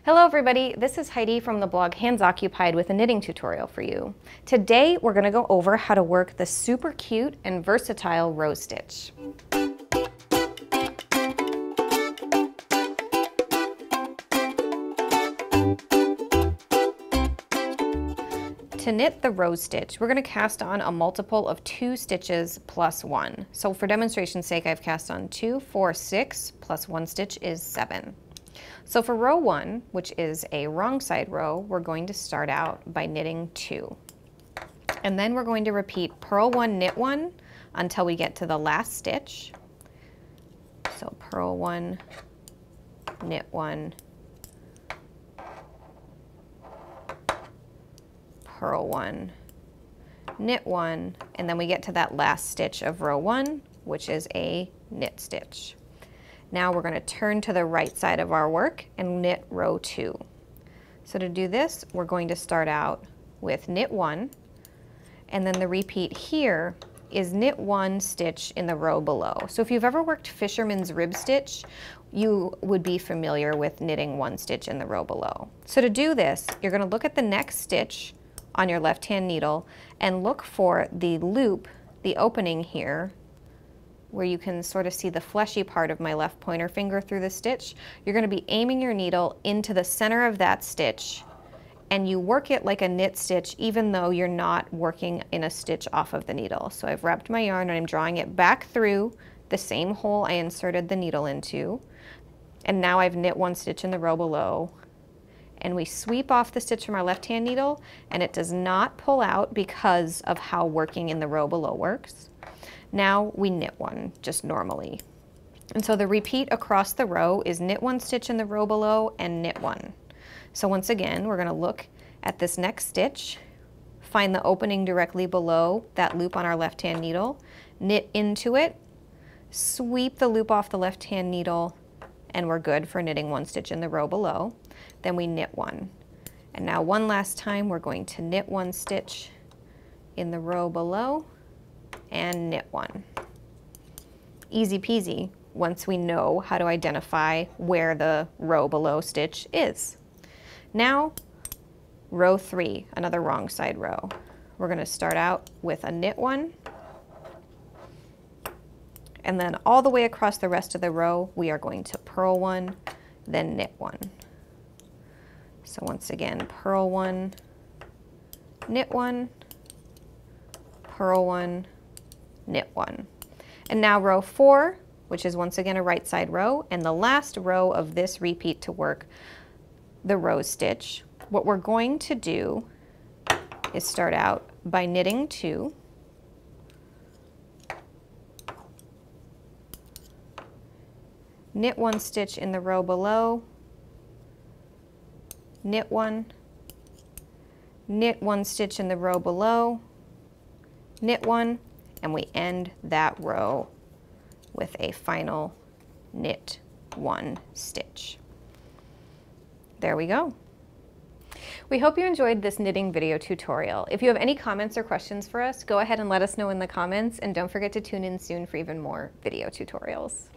Hello everybody, this is Heidi from the blog Hands Occupied with a knitting tutorial for you. Today we're going to go over how to work the super cute and versatile rose stitch. To knit the rose stitch, we're going to cast on a multiple of 2 stitches plus 1. So for demonstration's sake, I've cast on 2, 4, 6 plus 1 stitch is 7. So for row 1, which is a wrong side row, we're going to start out by knitting 2. And then we're going to repeat purl 1, knit 1 until we get to the last stitch. So purl 1, knit 1, purl 1, knit 1, and then we get to that last stitch of row 1, which is a knit stitch. Now we're going to turn to the right side of our work and knit row 2. So to do this, we're going to start out with knit 1, and then the repeat here is knit 1 stitch in the row below. So if you've ever worked fisherman's rib stitch, you would be familiar with knitting 1 stitch in the row below. So to do this, you're going to look at the next stitch on your left-hand needle and look for the loop, the opening here, where you can sort of see the fleshy part of my left pointer finger through the stitch. You're going to be aiming your needle into the center of that stitch, and you work it like a knit stitch even though you're not working in a stitch off of the needle. So I've wrapped my yarn and I'm drawing it back through the same hole I inserted the needle into, and now I've knit 1 stitch in the row below, and we sweep off the stitch from our left-hand needle, and it does not pull out because of how working in the row below works. Now we knit 1 just normally. And so the repeat across the row is knit 1 stitch in the row below and knit 1. So once again, we're going to look at this next stitch, find the opening directly below that loop on our left-hand needle, knit into it, sweep the loop off the left-hand needle, and we're good for knitting 1 stitch in the row below. Then we knit 1. And now one last time, we're going to knit 1 stitch in the row below and knit 1. Easy peasy once we know how to identify where the row below stitch is. Now, row 3, another wrong side row. We're going to start out with a knit 1, and then all the way across the rest of the row, we are going to purl 1, then knit 1. So once again, purl 1, knit 1, purl 1, knit 1. And now row 4, which is once again a right side row, and the last row of this repeat to work the rose stitch. What we're going to do is start out by knitting 2, knit 1 stitch in the row below, knit 1, knit 1 stitch in the row below, knit 1, and we end that row with a final knit 1 stitch. There we go. We hope you enjoyed this knitting video tutorial. If you have any comments or questions for us, go ahead and let us know in the comments, and don't forget to tune in soon for even more video tutorials.